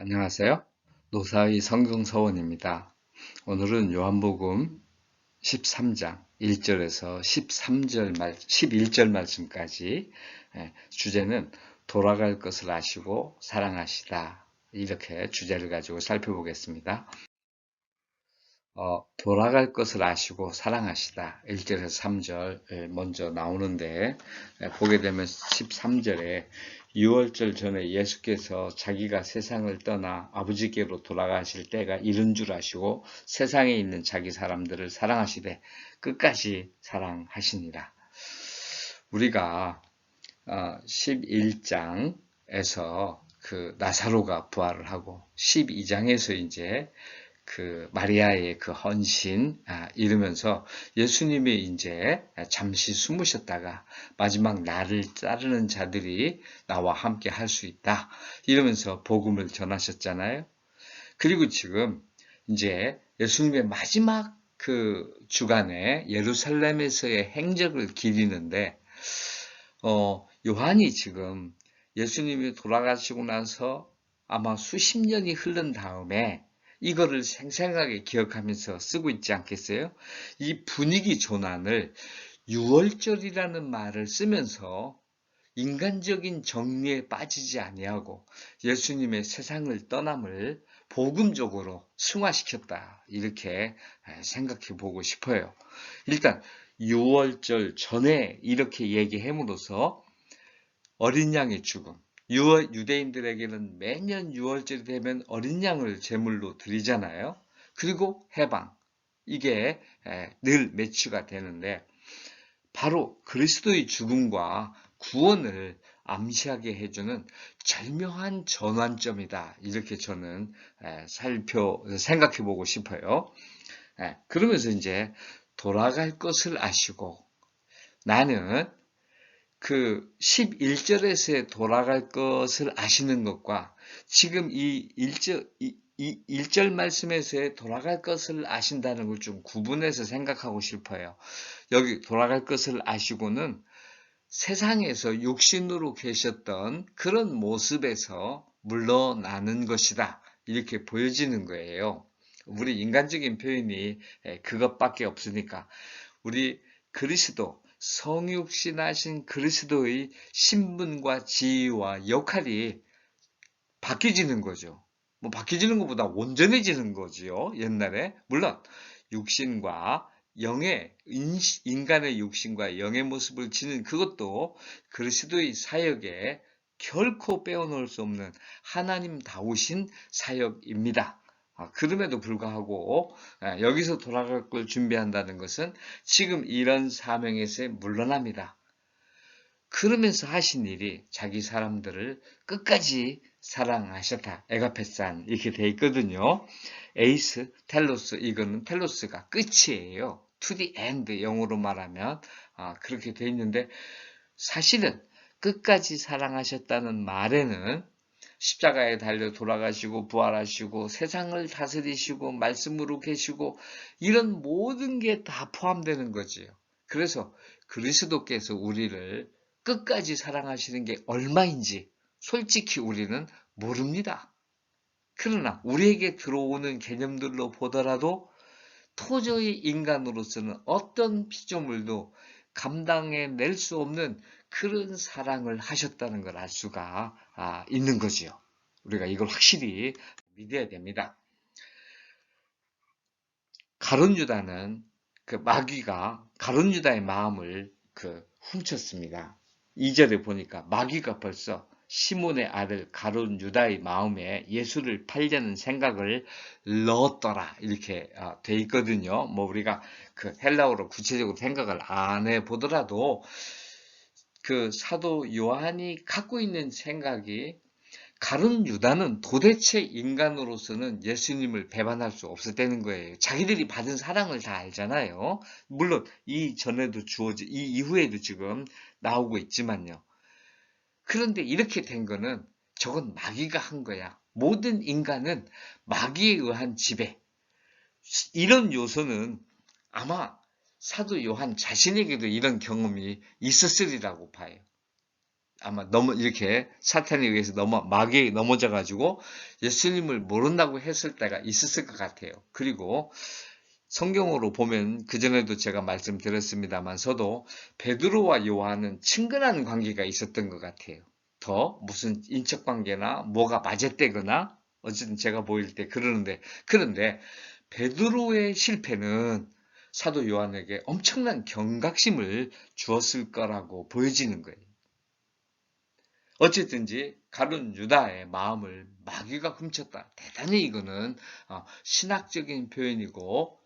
안녕하세요. 노사의 성경서원입니다. 오늘은 요한복음 13장 1절에서 11절 말씀까지 주제는 돌아갈 것을 아시고 사랑하시다. 이렇게 주제를 가지고 살펴보겠습니다. 돌아갈 것을 아시고 사랑하시다. 1절에서 3절 먼저 나오는데 보게 되면 13절에 6월절 전에 예수께서 자기가 세상을 떠나 아버지께로 돌아가실 때가 이른 줄 아시고 세상에 있는 자기 사람들을 사랑하시되 끝까지 사랑하시니라. 우리가 11장에서 그 나사로가 부활을 하고 12장에서 이제 그 마리아의 그 헌신 이러면서 예수님이 이제 잠시 숨으셨다가 마지막 나를 따르는 자들이 나와 함께 할 수 있다 이러면서 복음을 전하셨잖아요. 그리고 지금 이제 예수님의 마지막 그 주간에 예루살렘에서의 행적을 기리는데 요한이 지금 예수님이 돌아가시고 나서 아마 수십 년이 흐른 다음에 이거를 생생하게 기억하면서 쓰고 있지 않겠어요? 이 분위기 전환을 유월절이라는 말을 쓰면서 인간적인 정리에 빠지지 아니하고 예수님의 세상을 떠남을 복음적으로 승화시켰다. 이렇게 생각해 보고 싶어요. 일단 유월절 전에 이렇게 얘기함으로써 어린 양의 죽음, 유대인들에게는 매년 유월절이 되면 어린 양을 제물로 드리잖아요. 그리고 해방, 이게 늘 매치가 되는데 바로 그리스도의 죽음과 구원을 암시하게 해주는 절묘한 전환점이다. 이렇게 저는 생각해 보고 싶어요. 그러면서 이제 돌아갈 것을 아시고 나는 그 11절에서의 돌아갈 것을 아시는 것과 지금 이 1절 말씀에서의 돌아갈 것을 아신다는 걸 좀 구분해서 생각하고 싶어요. 여기 돌아갈 것을 아시고는 세상에서 육신으로 계셨던 그런 모습에서 물러나는 것이다. 이렇게 보여지는 거예요. 우리 인간적인 표현이 그것밖에 없으니까 우리 그리스도, 성육신하신 그리스도의 신분과 지위와 역할이 바뀌어지는 거죠. 뭐 바뀌어지는 것보다 온전해지는 거지요. 옛날에 물론 육신과 영의 인간의 육신과 영의 모습을 지닌 그것도 그리스도의 사역에 결코 빼어놓을 수 없는 하나님다우신 사역입니다. 그럼에도 불구하고 여기서 돌아갈 걸 준비한다는 것은 지금 이런 사명에서 물러납니다. 그러면서 하신 일이 자기 사람들을 끝까지 사랑하셨다. 에가페산 이렇게 돼 있거든요. 에이스, 텔로스 이거는 텔로스가 끝이에요. to the end 영어로 말하면 그렇게 돼 있는데 사실은 끝까지 사랑하셨다는 말에는 십자가에 달려 돌아가시고 부활하시고 세상을 다스리시고 말씀으로 계시고 이런 모든 게 다 포함되는 거지요. 그래서 그리스도께서 우리를 끝까지 사랑하시는 게 얼마인지 솔직히 우리는 모릅니다. 그러나 우리에게 들어오는 개념들로 보더라도 도저히 인간으로서는 어떤 피조물도 감당해낼 수 없는 그런 사랑을 하셨다는 걸 알 수가 있는 거지요. 우리가 이걸 확실히 믿어야 됩니다. 가룟 유다는 그 마귀가 가룟 유다의 마음을 훔쳤습니다. 2절에 보니까 마귀가 벌써 시몬의 아들 가룟 유다의 마음에 예수를 팔려는 생각을 넣었더라 이렇게 돼 있거든요. 뭐 우리가 그 헬라어로 구체적으로 생각을 안 해보더라도 그 사도 요한이 갖고 있는 생각이 가룟 유다는 도대체 인간으로서는 예수님을 배반할 수 없었다는 거예요. 자기들이 받은 사랑을 다 알잖아요. 물론 이 전에도 이 이후에도 지금 나오고 있지만요. 그런데 이렇게 된 거는 저건 마귀가 한 거야. 모든 인간은 마귀에 의한 지배. 이런 요소는 아마 사도 요한 자신에게도 이런 경험이 있었으리라고 봐요. 아마 이렇게 사탄에 의해서 마귀에 넘어져 가지고 예수님을 모른다고 했을 때가 있었을 것 같아요. 그리고 성경으로 보면 그전에도 제가 말씀드렸습니다만서도 베드로와 요한은 친근한 관계가 있었던 것 같아요. 더 무슨 인척 관계나 뭐가 맞았대거나 어쨌든 제가 보일 때 그런데 베드로의 실패는 사도 요한에게 엄청난 경각심을 주었을 거라고 보여지는 거예요. 어쨌든지 가룟 유다의 마음을 마귀가 훔쳤다. 대단히 이거는 신학적인 표현이고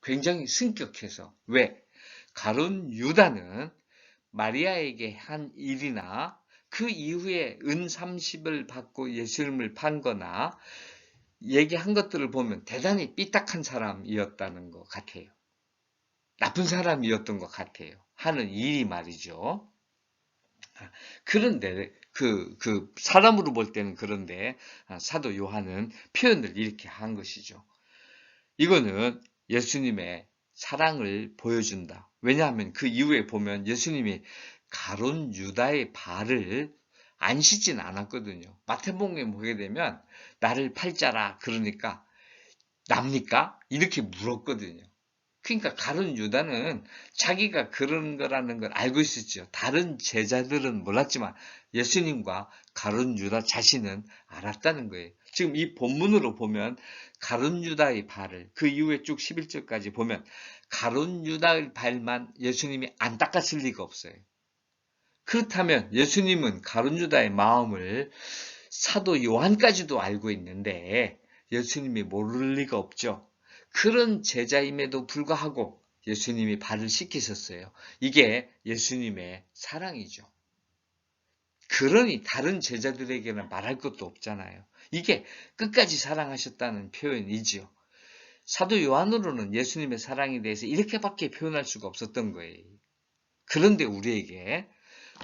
굉장히 승격해서 왜? 가룟 유다는 마리아에게 한 일이나 그 이후에 은 30을 받고 예수님을 판거나 얘기한 것들을 보면 대단히 삐딱한 사람이었다는 것 같아요. 나쁜 사람이었던 것 같아요. 하는 일이 말이죠. 그런데 사람으로 볼 때는 그런데 사도 요한은 표현을 이렇게 한 것이죠. 이거는 예수님의 사랑을 보여준다. 왜냐하면 그 이후에 보면 예수님이 가룟 유다의 발을 안 씻진 않았거든요. 마태복음에 보게 되면 나를 팔자라 그러니까 납니까? 이렇게 물었거든요. 그러니까 가룟 유다는 자기가 그런 거라는 걸 알고 있었죠. 다른 제자들은 몰랐지만 예수님과 가룟 유다 자신은 알았다는 거예요. 지금 이 본문으로 보면 가룟 유다의 발을 그 이후에 쭉 11절까지 보면 가룟 유다의 발만 예수님이 안 닦았을 리가 없어요. 그렇다면 예수님은 가룟 유다의 마음을 사도 요한까지도 알고 있는데 예수님이 모를 리가 없죠. 그런 제자임에도 불구하고 예수님이 발을 씻기셨어요. 이게 예수님의 사랑이죠. 그러니 다른 제자들에게는 말할 것도 없잖아요. 이게 끝까지 사랑하셨다는 표현이지요. 사도 요한으로는 예수님의 사랑에 대해서 이렇게밖에 표현할 수가 없었던 거예요. 그런데 우리에게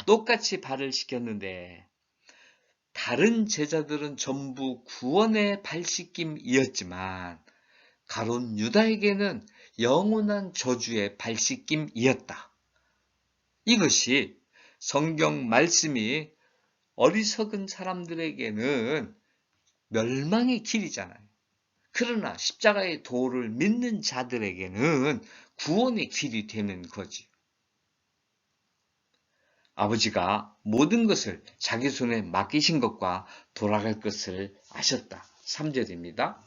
똑같이 발을 씻겼는데 다른 제자들은 전부 구원의 발 씻김이었지만 가룟 유다에게는 영원한 저주의 발 씻김이었다. 이것이 성경 말씀이 어리석은 사람들에게는 멸망의 길이잖아요. 그러나 십자가의 도를 믿는 자들에게는 구원의 길이 되는 거지. 아버지가 모든 것을 자기 손에 맡기신 것과 돌아갈 것을 아셨다. 3절입니다.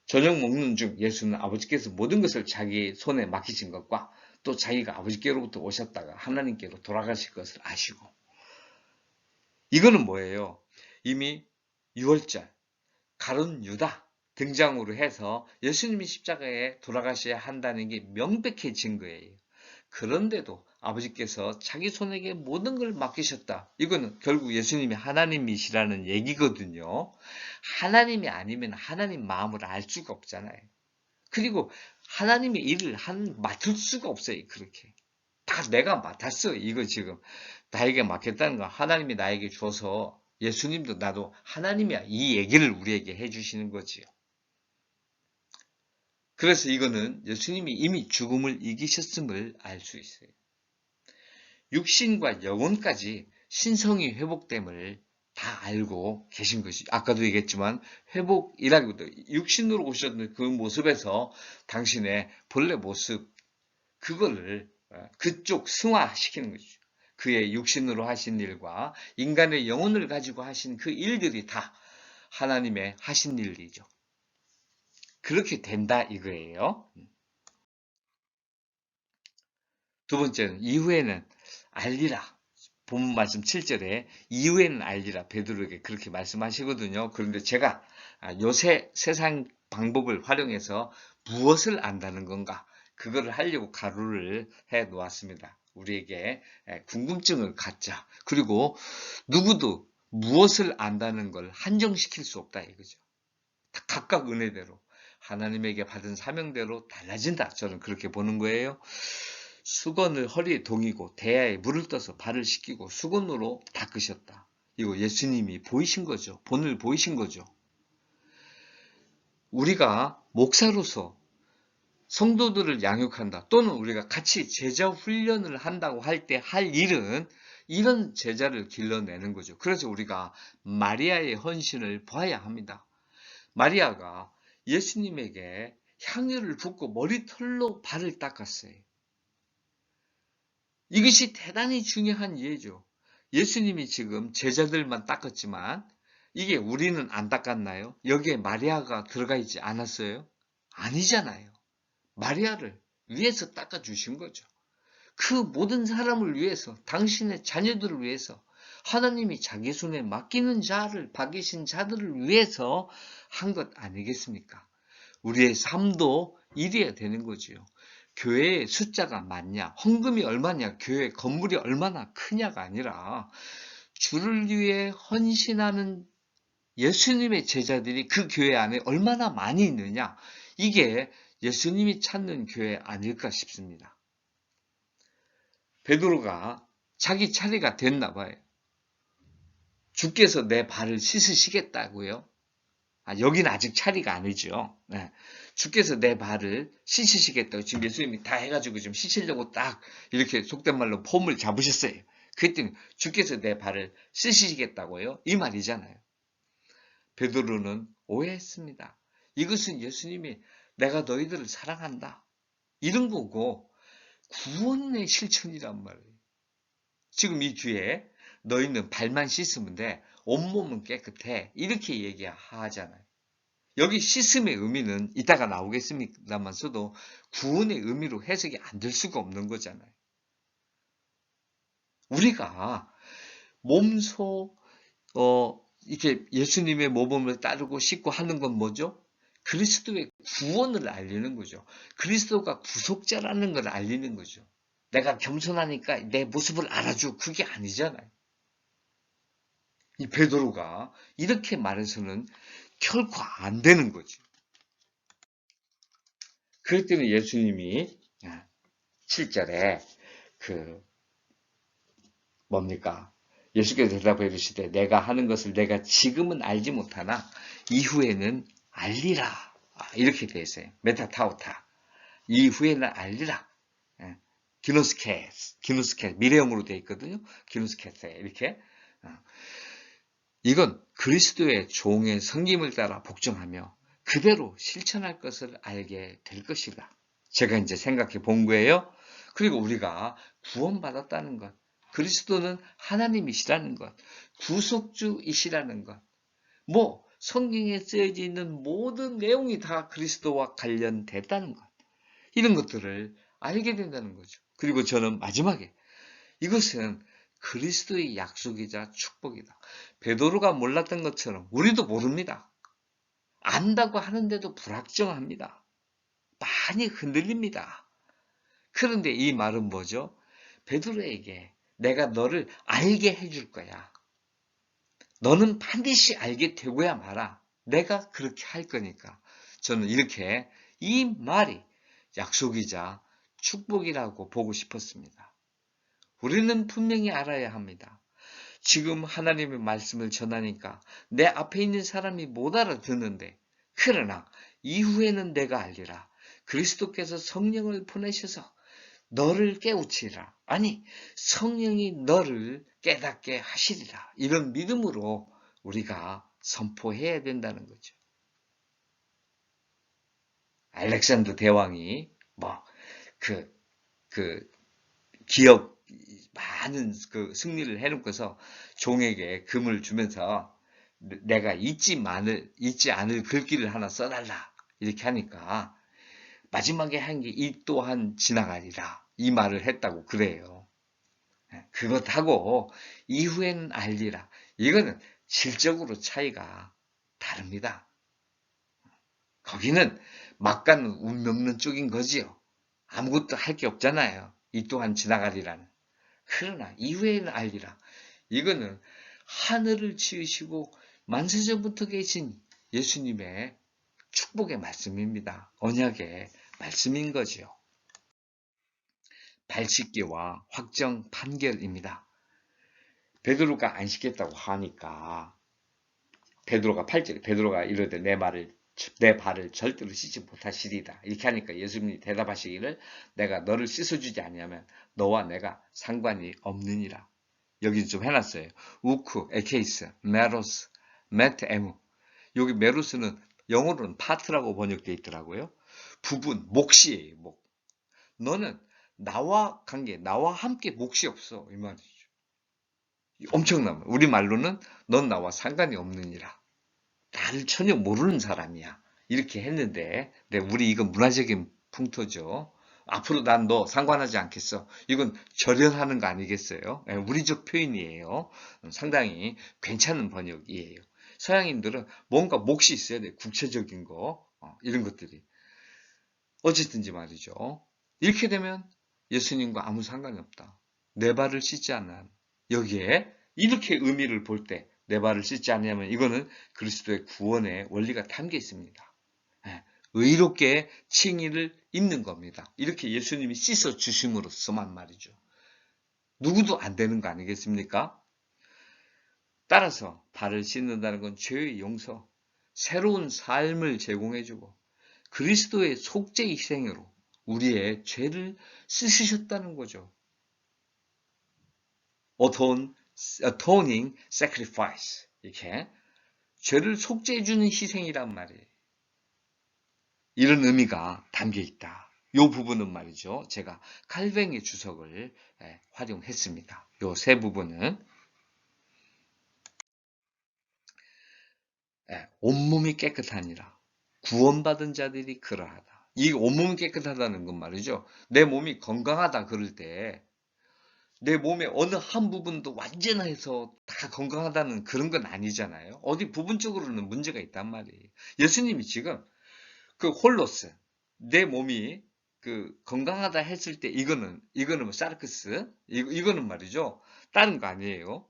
저녁 먹는 중 예수는 아버지께서 모든 것을 자기 손에 맡기신 것과 또 자기가 아버지께로부터 오셨다가 하나님께로 돌아가실 것을 아시고 이거는 뭐예요? 이미 6월절 가룟 유다 등장으로 해서 예수님이 십자가에 돌아가셔야 한다는 게 명백해진 거예요. 그런데도 아버지께서 자기 손에게 모든 걸 맡기셨다. 이거는 결국 예수님이 하나님이시라는 얘기거든요. 하나님이 아니면 하나님 마음을 알 수가 없잖아요. 그리고 하나님의 일을 맡을 수가 없어요. 그렇게. 다 내가 맡았어. 이거 지금 나에게 맡겼다는 거 하나님이 나에게 줘서 예수님도 나도 하나님이야. 이 얘기를 우리에게 해주시는 거지요. 그래서 이거는 예수님이 이미 죽음을 이기셨음을 알 수 있어요. 육신과 영혼까지 신성이 회복됨을 다 알고 계신 것이 아까도 얘기했지만 회복이라고도 육신으로 오셨던 그 모습에서 당신의 본래 모습 그거를 그쪽 승화시키는 거죠. 그의 육신으로 하신 일과 인간의 영혼을 가지고 하신 그 일들이 다 하나님의 하신 일이죠. 그렇게 된다 이거예요. 두 번째는 이후에는 알리라. 본문 말씀 7절에 이후에는 알리라 베드로에게 그렇게 말씀하시거든요. 그런데 제가 요새 세상 방법을 활용해서 무엇을 안다는 건가? 그거를 하려고 가루를 해 놓았습니다. 우리에게 궁금증을 갖자. 그리고 누구도 무엇을 안다는 걸 한정시킬 수 없다 이거죠. 각각 은혜대로 하나님에게 받은 사명대로 달라진다. 저는 그렇게 보는 거예요. 수건을 허리에 동이고 대야에 물을 떠서 발을 씻기고 수건으로 닦으셨다. 이거 예수님이 보이신 거죠. 본을 보이신 거죠. 우리가 목사로서 성도들을 양육한다. 또는 우리가 같이 제자 훈련을 한다고 할 때 할 일은 이런 제자를 길러내는 거죠. 그래서 우리가 마리아의 헌신을 봐야 합니다. 마리아가 예수님에게 향유를 붓고 머리털로 발을 닦았어요. 이것이 대단히 중요한 예죠. 예수님이 지금 제자들만 닦았지만 이게 우리는 안 닦았나요? 여기에 마리아가 들어가 있지 않았어요? 아니잖아요. 마리아를 위해서 닦아주신 거죠. 그 모든 사람을 위해서, 당신의 자녀들을 위해서, 하나님이 자기 손에 맡기는 자를, 맡기신 자들을 위해서 한 것 아니겠습니까? 우리의 삶도 이래야 되는 거지요. 교회의 숫자가 많냐, 헌금이 얼마냐, 교회 건물이 얼마나 크냐가 아니라 주를 위해 헌신하는 예수님의 제자들이 그 교회 안에 얼마나 많이 있느냐, 이게 예수님이 찾는 교회 아닐까 싶습니다. 베드로가 자기 차례가 됐나 봐요. 주께서 내 발을 씻으시겠다고요? 여기는 아직 차례가 아니죠. 네. 주께서 내 발을 씻으시겠다고 지금 예수님이 다 해가지고 좀 씻으려고 딱 이렇게 속된 말로 폼을 잡으셨어요. 그랬더니 주께서 내 발을 씻으시겠다고요? 이 말이잖아요. 베드로는 오해했습니다. 이것은 예수님이 내가 너희들을 사랑한다, 이런 거고 구원의 실천이란 말이에요. 지금 이 뒤에 너희는 발만 씻으면 돼, 온몸은 깨끗해, 이렇게 얘기하잖아요. 여기 씻음의 의미는 이따가 나오겠습니다만서도 구원의 의미로 해석이 안 될 수가 없는 거잖아요. 우리가 몸소 이렇게 예수님의 모범을 따르고 씻고 하는 건 뭐죠? 그리스도의 구원을 알리는 거죠. 그리스도가 구속자라는 걸 알리는 거죠. 내가 겸손하니까 내 모습을 알아줘, 그게 아니잖아요. 이 베드로가 이렇게 말해서는 결코 안 되는 거죠. 그랬더니 예수님이 7절에 뭡니까? 예수께서 대답해 이르시되 내가 하는 것을 내가 지금은 알지 못하나 이후에는 알리라. 이렇게 되어 있어요. 메타타오타. 이후에는 알리라. 기노스케 미래형으로 되어 있거든요. 기노스케세 이렇게. 이건 그리스도의 종의 성김을 따라 복종하며 그대로 실천할 것을 알게 될 것이다. 제가 이제 생각해 본 거예요. 그리고 우리가 구원받았다는 것, 그리스도는 하나님이시라는 것, 구속주이시라는 것, 성경에 쓰여져 있는 모든 내용이 다 그리스도와 관련됐다는 것, 이런 것들을 알게 된다는 거죠. 그리고 저는 마지막에 이것은 그리스도의 약속이자 축복이다. 베드로가 몰랐던 것처럼 우리도 모릅니다. 안다고 하는데도 불확정합니다. 많이 흔들립니다. 그런데 이 말은 뭐죠? 베드로에게 내가 너를 알게 해줄 거야. 너는 반드시 알게 되고야 말아. 내가 그렇게 할 거니까. 저는 이렇게 이 말이 약속이자 축복이라고 보고 싶었습니다. 우리는 분명히 알아야 합니다. 지금 하나님의 말씀을 전하니까 내 앞에 있는 사람이 못 알아듣는데, 그러나 이후에는 내가 알리라. 그리스도께서 성령을 보내셔서 너를 깨우치리라. 아니, 성령이 너를 깨닫게 하시리라. 이런 믿음으로 우리가 선포해야 된다는 거죠. 알렉산더 대왕이 기업 많은 승리를 해놓고서 종에게 금을 주면서 내가 잊지 않을 글귀를 하나 써달라 이렇게 하니까 마지막에 한 게 이 또한 지나가리라 이 말을 했다고 그래요. 그것하고 이후에는 알리라, 이거는 질적으로 차이가 다릅니다. 거기는 막 가는 운명론 쪽인 거지요. 아무것도 할 게 없잖아요. 이 또한 지나가리라는. 그러나 이후에는 알리라, 이거는 하늘을 지으시고 만세전부터 계신 예수님의 축복의 말씀입니다. 언약의 말씀인 거지요. 발 씻기와 확정 판결입니다. 베드로가 안 씻겠다고 하니까 베드로가 8절에 베드로가 이르되 내 발을 절대로 씻지 못하시리라 이렇게 하니까 예수님이 대답하시기를 내가 너를 씻어주지 아니하면 너와 내가 상관이 없느니라. 여기 좀 해놨어요. 우크, 에케이스, 메로스, 메트에무. 여기 메로스는 영어로는 파트라고 번역되어 있더라고요. 부분, 몫이에요. 몫. 너는 나와 관계, 나와 함께 몫이 없어. 이 말이죠. 엄청난 우리 말로는 넌 나와 상관이 없느니라. 나를 전혀 모르는 사람이야. 이렇게 했는데, 네, 우리 이건 문화적인 풍토죠. 앞으로 난 너 상관하지 않겠어. 이건 절연하는 거 아니겠어요? 네, 우리적 표현이에요. 상당히 괜찮은 번역이에요. 서양인들은 뭔가 몫이 있어야 돼. 국체적인 거, 이런 것들이. 어쨌든지 말이죠. 이렇게 되면 예수님과 아무 상관이 없다. 내 발을 씻지 않는 여기에 이렇게 의미를 볼 때 내 발을 씻지 않냐면 이거는 그리스도의 구원의 원리가 담겨 있습니다. 예, 의롭게 칭의를 입는 겁니다. 이렇게 예수님이 씻어 주심으로써만 말이죠. 누구도 안 되는 거 아니겠습니까? 따라서 발을 씻는다는 건 죄의 용서, 새로운 삶을 제공해주고 그리스도의 속죄 희생으로 우리의 죄를 씻으셨다는 거죠. atoning sacrifice. 이렇게 죄를 속죄해주는 희생이란 말이에요. 이런 의미가 담겨 있다. 이 부분은 말이죠. 제가 칼뱅의 주석을 활용했습니다. 이 세 부분은 온몸이 깨끗하니라. 구원받은 자들이 그러하다. 이 온몸이 깨끗하다는 건 말이죠. 내 몸이 건강하다 그럴 때 내 몸의 어느 한 부분도 완전해서 다 건강하다는 그런 건 아니잖아요. 어디 부분적으로는 문제가 있단 말이에요. 예수님이 지금 그 홀로스, 내 몸이 그 건강하다 했을 때 이거는 뭐 사르크스, 이거는 말이죠. 다른 거 아니에요.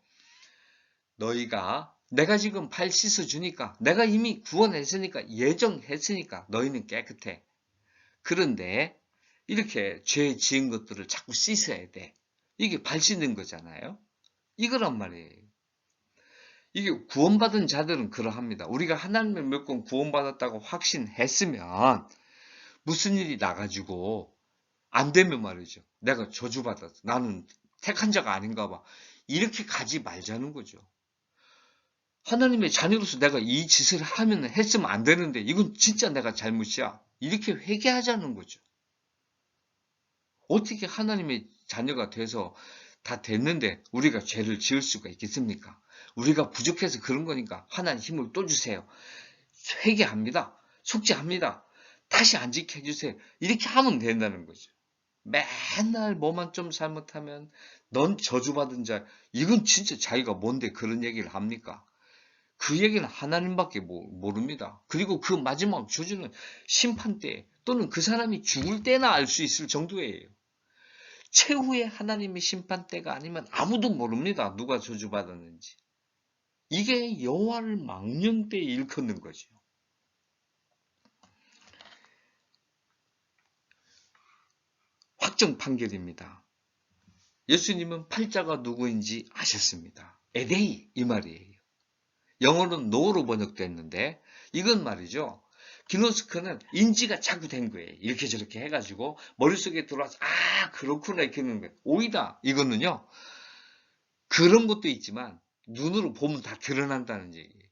너희가 내가 지금 발 씻어주니까 내가 이미 구원했으니까 예정했으니까 너희는 깨끗해. 그런데 이렇게 죄 지은 것들을 자꾸 씻어야 돼. 이게 발 씻는 거잖아요. 이거란 말이에요. 이게 구원받은 자들은 그러합니다. 우리가 하나님의 몇 번 구원받았다고 확신했으면 무슨 일이 나가지고 안 되면 말이죠. 내가 저주받았어. 나는 택한 자가 아닌가 봐. 이렇게 가지 말자는 거죠. 하나님의 자녀로서 내가 이 짓을 했으면 안 되는데 이건 진짜 내가 잘못이야. 이렇게 회개하자는 거죠. 어떻게 하나님의 자녀가 돼서 다 됐는데 우리가 죄를 지을 수가 있겠습니까? 우리가 부족해서 그런 거니까 하나님 힘을 또 주세요. 회개합니다. 속죄합니다. 다시 안 지켜주세요. 이렇게 하면 된다는 거죠. 맨날 뭐만 좀 잘못하면 넌 저주받은 자. 이건 진짜 자기가 뭔데 그런 얘기를 합니까? 그 얘기는 하나님밖에 모릅니다. 그리고 그 마지막 저주는 심판 때 또는 그 사람이 죽을 때나 알 수 있을 정도예요. 최후의 하나님의 심판 때가 아니면 아무도 모릅니다. 누가 저주받았는지. 이게 여호와를 망령 때 일컫는 거죠. 확정 판결입니다. 예수님은 팔자가 누구인지 아셨습니다. 에데이 이 말이에요. 영어로는 노로 번역됐는데 이건 말이죠. 기노스크는 인지가 자꾸 된 거예요. 이렇게 저렇게 해가지고 머릿속에 들어와서 그렇구나 이렇게 하는 거예요. 오이다 이거는요. 그런 것도 있지만 눈으로 보면 다 드러난다는 얘기예요.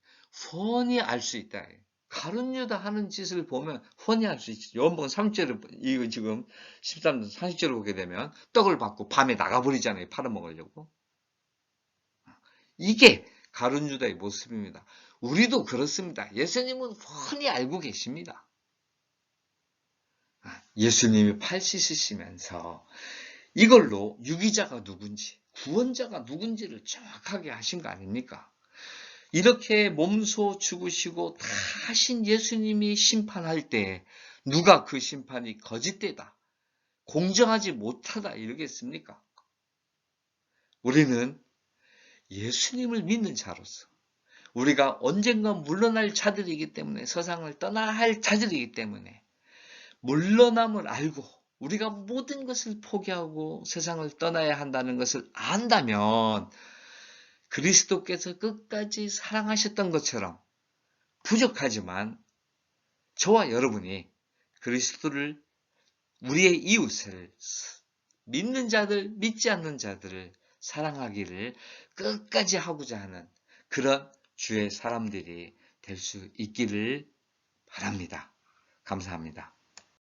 훤히 알 수 있다. 가룟 유다 하는 짓을 보면 훤히 알 수 있죠. 요한복음 3절을 이거 지금 13절 40절을 보게 되면 떡을 받고 밤에 나가버리잖아요. 팔아먹으려고. 이게 가룟 유다의 모습입니다. 우리도 그렇습니다. 예수님은 훤히 알고 계십니다. 예수님이 팔 씻으시면서 이걸로 유기자가 누군지 구원자가 누군지를 정확하게 하신 거 아닙니까? 이렇게 몸소 죽으시고 다 하신 예수님이 심판할 때 누가 그 심판이 거짓되다, 공정하지 못하다 이러겠습니까? 우리는 예수님을 믿는 자로서 우리가 언젠가 물러날 자들이기 때문에 세상을 떠나야 할 자들이기 때문에 물러남을 알고 우리가 모든 것을 포기하고 세상을 떠나야 한다는 것을 안다면 그리스도께서 끝까지 사랑하셨던 것처럼 부족하지만 저와 여러분이 그리스도를 우리의 이웃을 믿는 자들, 믿지 않는 자들을 사랑하기를 끝까지 하고자 하는 그런 주의 사람들이 될 수 있기를 바랍니다. 감사합니다.